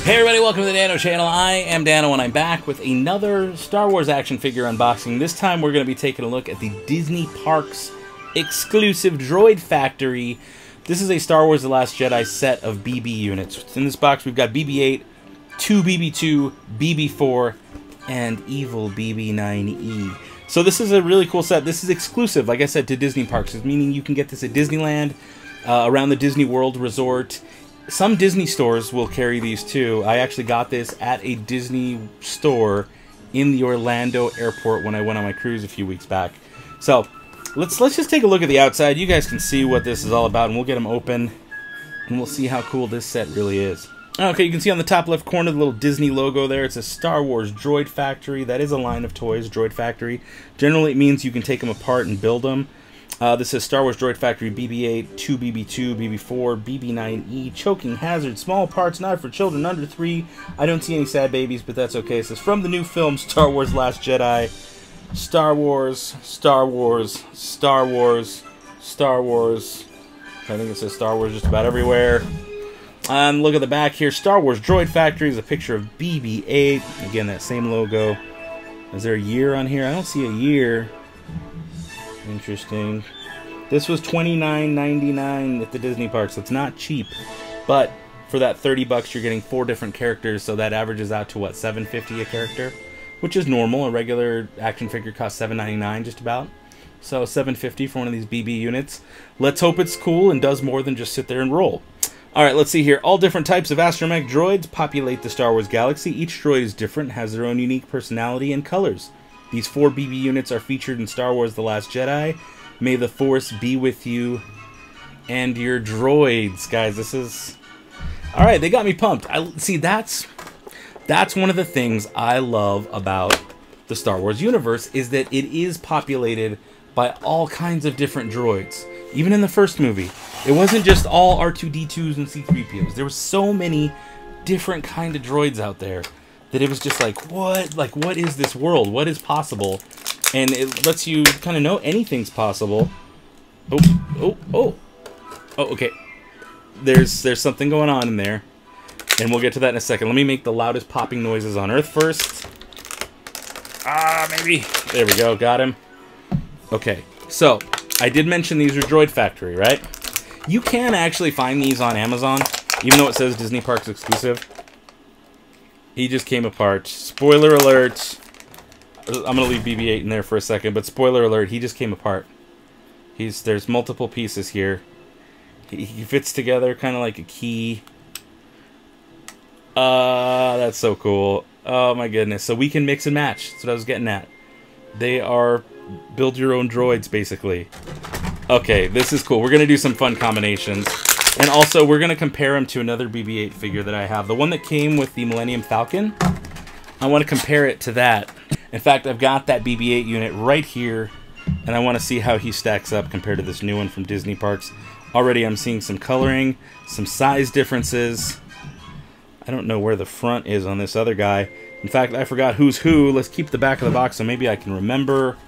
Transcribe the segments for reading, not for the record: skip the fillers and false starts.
Hey everybody, welcome to the Dano channel. I am Dano and I'm back with another Star Wars action figure unboxing. This time we're going to be taking a look at the Disney Parks exclusive Droid Factory. This is a Star Wars The Last Jedi set of BB units. In this box we've got BB-8, 2 BB-2, BB-4, and Evil BB-9E. So this is a really cool set. This is exclusive, like I said, to Disney Parks, meaning you can get this at Disneyland, around the Disney World Resort. Some Disney stores will carry these too. I actually got this at a Disney store in the Orlando airport when I went on my cruise a few weeks back. So let's just take a look at the outside. You guys can see what this is all about, and we'll get them open and we'll see how cool this set really is. Okay, you can see on the top left corner the little Disney logo there. It's a Star Wars Droid Factory. That is a line of toys, Droid Factory. Generally it means you can take them apart and build them. This says Star Wars Droid Factory BB-8, 2 BB-2, BB-4, BB-9E, choking hazard, small parts not for children under 3. I don't see any sad babies, but that's okay. It says from the new film Star Wars Last Jedi, Star Wars, Star Wars, Star Wars, Star Wars. I think it says Star Wars just about everywhere. Look at the back here. Star Wars Droid Factory is a picture of BB-8. Again, that same logo. Is there a year on here? I don't see a year. Interesting. This was $29.99 at the Disney parks, so it's not cheap. But for that $30, you're getting 4 different characters, so that averages out to what, $7.50 a character, which is normal. A regular action figure costs $7.99 just about. So $7.50 for one of these BB units. Let's hope it's cool and does more than just sit there and roll. All right, let's see here. All different types of astromech droids populate the Star Wars galaxy. Each droid is different, has their own unique personality and colors. These 4 BB units are featured in Star Wars The Last Jedi. May the Force be with you and your droids. Guys, this is... Alright, they got me pumped. See, that's one of the things I love about the Star Wars universe, is that it is populated by all kinds of different droids. Even in the first movie, it wasn't just all R2-D2s and C-3POs. There were so many different kind of droids out there that it was just like, what? Like, what is this world? What is possible? And it lets you kind of know anything's possible. Oh, okay. There's something going on in there, and we'll get to that in a second. Let me make the loudest popping noises on Earth first. Maybe. There we go, got him. Okay, so I did mention these are Droid Factory, right? You can actually find these on Amazon, even though it says Disney Parks exclusive. He just came apart. Spoiler alert. I'm going to leave BB-8 in there for a second, but spoiler alert, he just came apart. There's multiple pieces here. He fits together kind of like a key. That's so cool. Oh my goodness. So we can mix and match. That's what I was getting at. They are build your own droids, basically. Okay, this is cool. We're going to do some fun combinations. And also, we're going to compare him to another BB-8 figure that I have. The one that came with the Millennium Falcon. I want to compare it to that. In fact, I've got that BB-8 unit right here, and I want to see how he stacks up compared to this new one from Disney Parks. Already I'm seeing some coloring, some size differences. I don't know where the front is on this other guy. In fact, I forgot who's who. Let's keep the back of the box so maybe I can remember.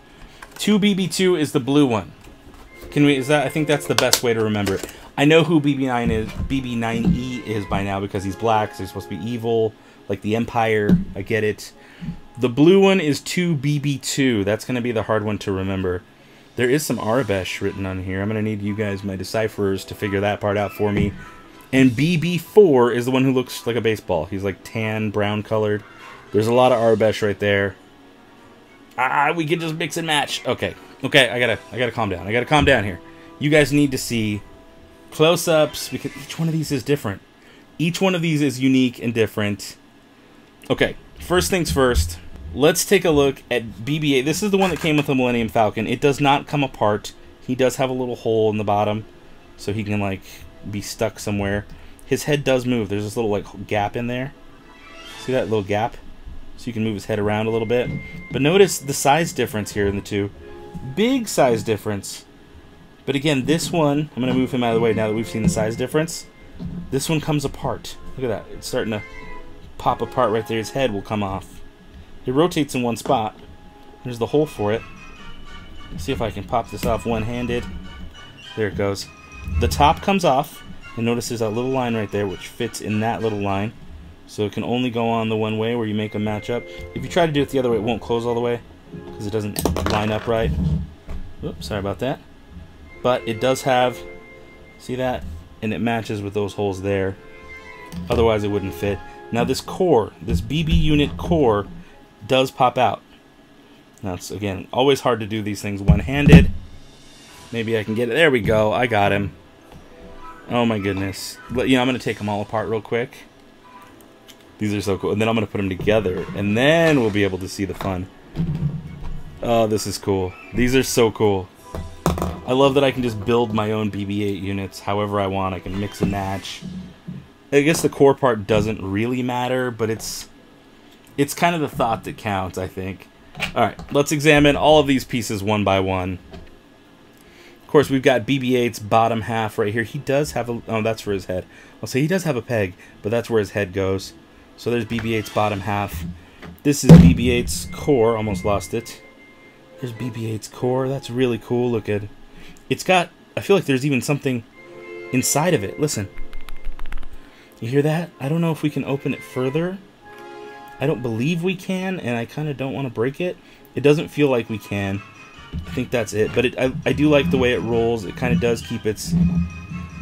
2 BB-2 is the blue one. I think that's the best way to remember it. I know who BB-9E is by now because he's black, so he's supposed to be evil, like the Empire. I get it. The blue one is 2 BB-2. That's going to be the hard one to remember. There is some Arabesh written on here. I'm going to need you guys, my decipherers, to figure that part out for me. And BB-4 is the one who looks like a baseball. He's like tan, brown colored. There's a lot of Arabesh right there. We can just mix and match. Okay, I gotta calm down. I gotta calm down here. You guys need to see close-ups, because each one of these is different. Each one of these is unique and different. Okay, first things first. Let's take a look at BB-8. This is the one that came with the Millennium Falcon. It does not come apart. He does have a little hole in the bottom, so he can, like, be stuck somewhere. His head does move. There's this little, like, gap in there. See that little gap? So you can move his head around a little bit. But notice the size difference here in the two. Big size difference. But again, this one, I'm going to move him out of the way now that we've seen the size difference. This one comes apart. Look at that. It's starting to pop apart right there. His head will come off. It rotates in one spot. There's the hole for it. Let's see if I can pop this off one-handed. There it goes. The top comes off, and notice there's that little line right there which fits in that little line. So it can only go on the one way where you make them match up. If you try to do it the other way, it won't close all the way because it doesn't line up right. Oops, sorry about that. But it does have, see that? And it matches with those holes there. Otherwise it wouldn't fit. Now this core, this BB unit core, does pop out. Now it's, again, always hard to do these things one-handed. Maybe I can get it. There we go. I got him. Oh my goodness. But, you know, I'm going to take them all apart real quick. These are so cool. And then I'm going to put them together. And then we'll be able to see the fun. Oh, this is cool. These are so cool. I love that I can just build my own BB-8 units however I want. I can mix and match. I guess the core part doesn't really matter, but it's kind of the thought that counts, I think. Alright, let's examine all of these pieces one by one. Of course, we've got BB-8's bottom half right here. He does have a... Oh, that's for his head. I'll say he does have a peg, but that's where his head goes. So there's BB-8's bottom half. This is BB-8's core. Almost lost it. There's BB-8's core. That's really cool looking. It's got... I feel like there's even something inside of it. Listen. You hear that? I don't know if we can open it further. I don't believe we can, and I kind of don't want to break it. It doesn't feel like we can. I think that's it. But I do like the way it rolls. It kind of does keep its...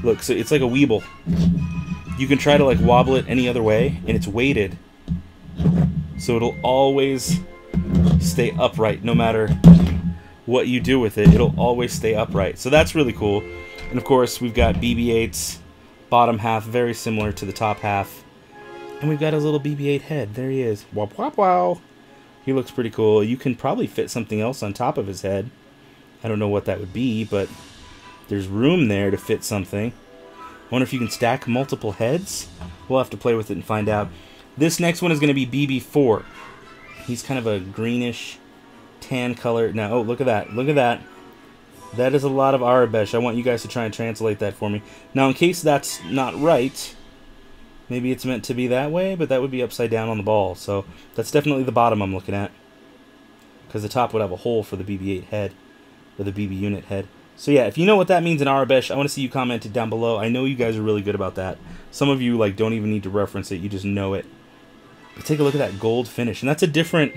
Look, so it's like a Weeble. You can try to like wobble it any other way, and it's weighted. So it'll always stay upright no matter what you do with it. It'll always stay upright. So that's really cool. And of course, we've got BB-8's bottom half, very similar to the top half. And we've got his little BB-8 head. There he is. Wop, wop, wow. He looks pretty cool. You can probably fit something else on top of his head. I don't know what that would be, but there's room there to fit something. I wonder if you can stack multiple heads. We'll have to play with it and find out. This next one is going to be BB-4. He's kind of a greenish tan color. Now, oh, look at that. Look at that. That is a lot of Aurebesh. I want you guys to try and translate that for me. Now, in case that's not right, maybe it's meant to be that way, but that would be upside down on the ball. So that's definitely the bottom I'm looking at. Because the top would have a hole for the BB-8 head, or the BB unit head. So yeah, if you know what that means in Aurebesh, I want to see you comment it down below. I know you guys are really good about that. Some of you like don't even need to reference it, you just know it. But take a look at that gold finish, and that's a different...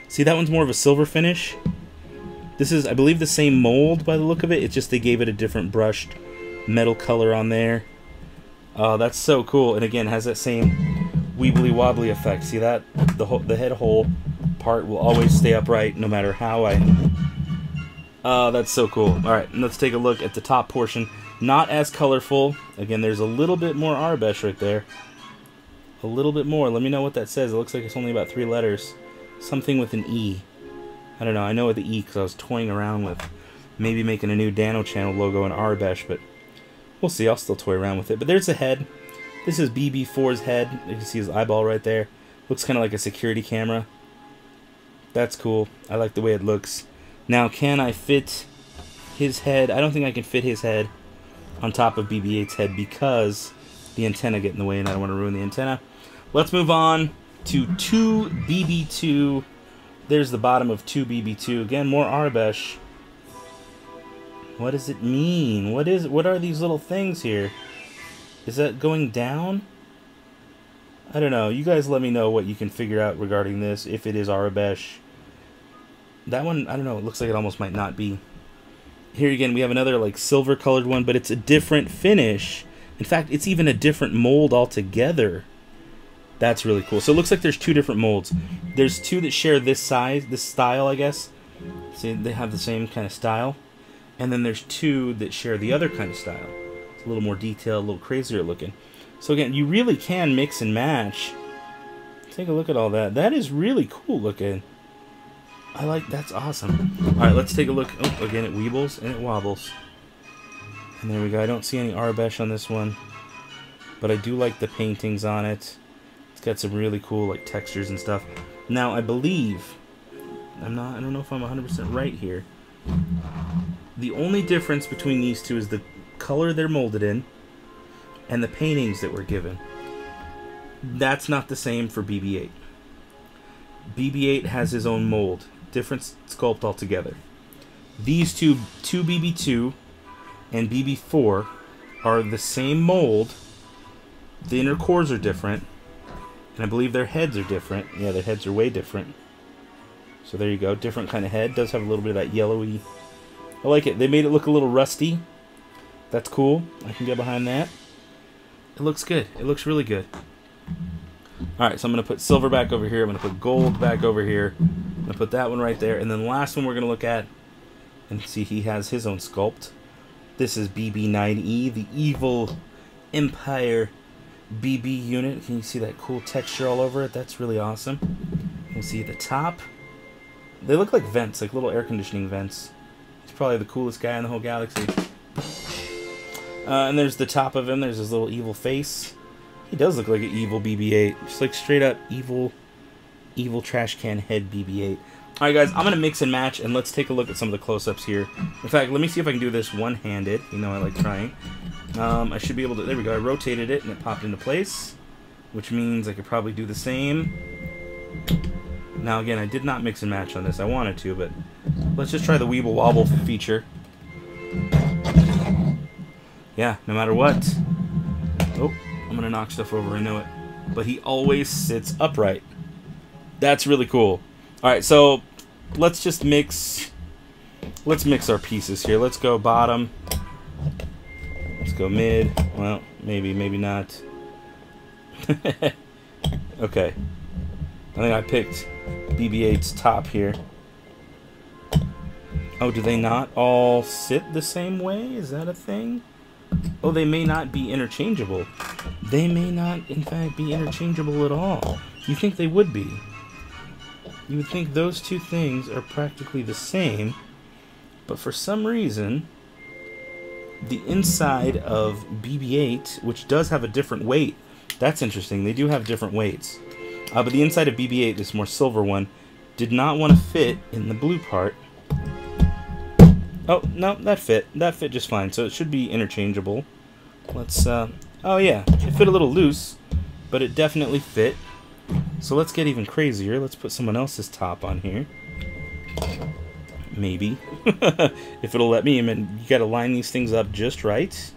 See, that one's more of a silver finish. This is, I believe, the same mold by the look of it. It's just they gave it a different brushed metal color on there. Oh, that's so cool. And again, has that same weebly wobbly effect. See that? The head hole part will always stay upright no matter how I... Oh, that's so cool. Alright, let's take a look at the top portion. Not as colorful. Again, there's a little bit more Aurebesh right there. A little bit more. Let me know what that says. It looks like it's only about 3 letters. Something with an E. I don't know. I know with the E because I was toying around with maybe making a new Dano Channel logo in Aurebesh, but we'll see. I'll still toy around with it. But there's the head. This is BB-4's head. You can see his eyeball right there. Looks kind of like a security camera. That's cool. I like the way it looks. Now, can I fit his head? I don't think I can fit his head on top of BB-8's head because the antenna get in the way and I don't want to ruin the antenna. Let's move on to 2BB2. There's the bottom of 2BB2. Again, more Aurebesh. What does it mean? What are these little things here? Is that going down? I don't know. You guys let me know what you can figure out regarding this, if it is Aurebesh. That one, I don't know. It looks like it almost might not be. Here again, we have another like silver colored one, but it's a different finish. In fact, it's even a different mold altogether. That's really cool. So it looks like there's 2 different molds. There's 2 that share this size, this style, I guess. See, they have the same kind of style. And then there's 2 that share the other kind of style. It's a little more detailed, a little crazier looking. So again, you really can mix and match. Take a look at all that. That is really cool looking. I like, that's awesome. Alright, let's take a look. Oh, again, it weebles and it wobbles. And there we go. I don't see any Aurebesh on this one. But I do like the paintings on it. It's got some really cool like textures and stuff. Now, I believe, I don't know if I'm 100% right here. The only difference between these 2 is the color they're molded in and the paintings that were given. That's not the same for BB-8. BB-8 has his own mold. Different sculpt altogether. These 2 BB-2 and BB-4 are the same mold. The inner cores are different. And I believe their heads are different. Yeah, their heads are way different. So there you go. Different kind of head. Does have a little bit of that yellowy. I like it. They made it look a little rusty. That's cool. I can get behind that. It looks good. It looks really good. Alright, so I'm going to put silver back over here. I'm going to put gold back over here. I'm going to put that one right there. And then the last one we're going to look at, and see he has his own sculpt. This is BB9E, the Evil Empire BB unit. Can you see that cool texture all over it? That's really awesome. You can see at the top. They look like vents, like little air conditioning vents. He's probably the coolest guy in the whole galaxy. And there's the top of him. There's his little evil face. He does look like an evil BB-8. Just like straight up evil trash can head BB-8. Alright guys, I'm going to mix and match, and let's take a look at some of the close-ups here. In fact, let me see if I can do this one-handed. You know I like trying. I should be able to... There we go. I rotated it, and it popped into place. Which means I could probably do the same. Now again, I did not mix and match on this. I wanted to, but let's just try the Weeble Wobble feature. Yeah, no matter what. Oh, I'm going to knock stuff over, I know it. But he always sits upright. That's really cool. Alright, so let's just mix... Let's mix our pieces here. Let's go bottom. Let's go mid. Well, maybe, maybe not. Okay. I think I picked BB-8's top here. Oh, do they not all sit the same way? Is that a thing? Oh, they may not be interchangeable. They may not, in fact, be interchangeable at all. You think they would be. You would think those two things are practically the same, but for some reason, the inside of BB-8, which does have a different weight, that's interesting. They do have different weights. But the inside of BB-8, this more silver one, did not want to fit in the blue part. Oh, no, that fit. That fit just fine, so it should be interchangeable. Let's, oh yeah, it fit a little loose, but it definitely fit. So let's get even crazier. Let's put someone else's top on here. Maybe. If it'll let me. I mean, you gotta line these things up just right.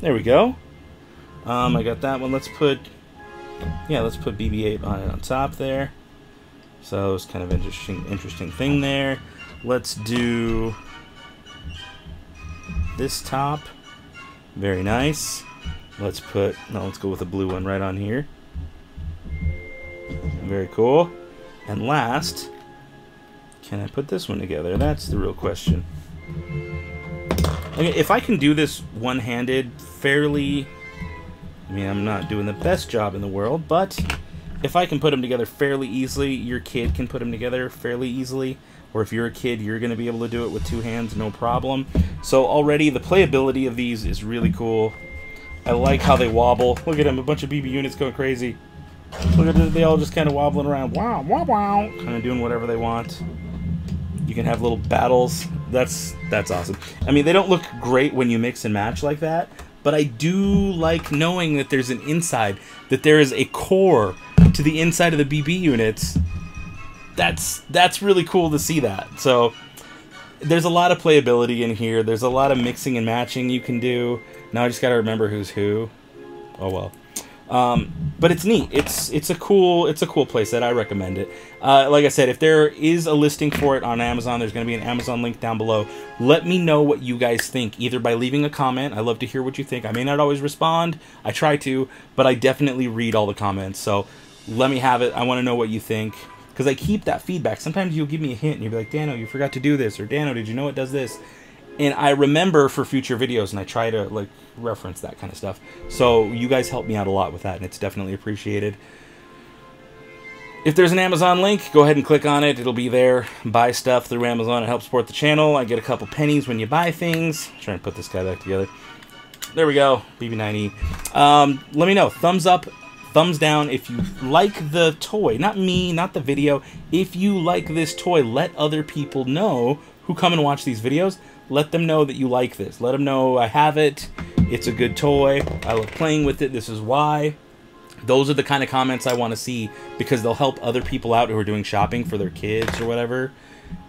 There we go. I got that one. Let's put... Yeah, let's put BB-8 on top there. So it's kind of interesting thing there. Let's do this top. Very nice. Let's put... No, let's go with a blue one right on here. Very cool. And last, can I put this one together? That's the real question. Okay, if I can do this one-handed fairly... I mean, I'm not doing the best job in the world, but if I can put them together fairly easily, your kid can put them together fairly easily. Or if you're a kid, you're going to be able to do it with two hands, no problem. So already, the playability of these is really cool. I like how they wobble. Look at them, a bunch of BB units going crazy. Look at them, they all just kind of wobbling around. Wow, wow, wow. Kind of doing whatever they want. You can have little battles. That's awesome. I mean, they don't look great when you mix and match like that, but I do like knowing that there's an inside, that there is a core to the inside of the BB units. That's really cool to see that. So there's a lot of playability in here. There's a lot of mixing and matching you can do. Now I just got to remember who's who. Oh well. But it's neat. It's a cool playset. I recommend it. Like I said, if there is a listing for it on Amazon, there's going to be an Amazon link down below. Let me know what you guys think, either by leaving a comment. I love to hear what you think. I may not always respond. I try to, but I definitely read all the comments. So let me have it. I want to know what you think, because I keep that feedback. Sometimes you'll give me a hint and you'll be like, Dano, you forgot to do this, or Dano, did you know it does this? And I remember for future videos, and I try to like reference that kind of stuff. So you guys help me out a lot with that, and it's definitely appreciated. If there's an Amazon link, go ahead and click on it. It'll be there. Buy stuff through Amazon. It helps support the channel. I get a couple pennies when you buy things. I'm trying to put this guy back together. There we go. BB9E. Let me know. Thumbs up, thumbs down if you like the toy. Not me, not the video. If you like this toy, let other people know who come and watch these videos. Let them know that you like this. Let them know I have it. It's a good toy. I love playing with it. This is why. Those are the kind of comments I want to see, because they'll help other people out who are doing shopping for their kids or whatever.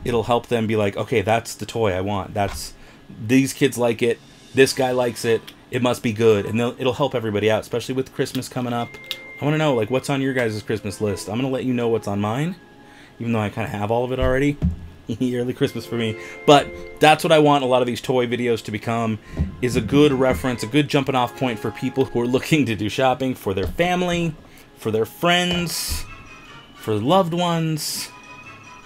It'll help them be like, okay, that's the toy I want. These kids like it. This guy likes it. it must be good, and it'll help everybody out, especially with Christmas coming up. I want to know, like, what's on your guys' Christmas list. I'm going to let you know what's on mine, even though I kind of have all of it already. Early Christmas for me. But that's what I want a lot of these toy videos to become, is a good reference, a good jumping off point for people who are looking to do shopping for their family, for their friends, for loved ones.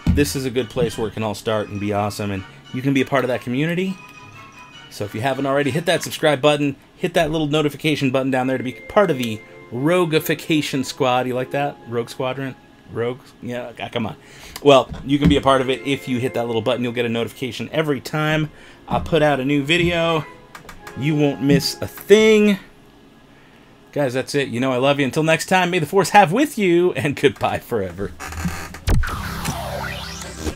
This is a good place where it can all start and be awesome, and you can be a part of that community. So if you haven't already, hit that subscribe button, hit that little notification button down there to be part of the Roguification Squad. You like that? Rogue Squadron? Rogue? Yeah, come on. Well, you can be a part of it if you hit that little button. You'll get a notification every time I put out a new video. You won't miss a thing. Guys, that's it. You know I love you. Until next time, may the Force have with you, and goodbye forever.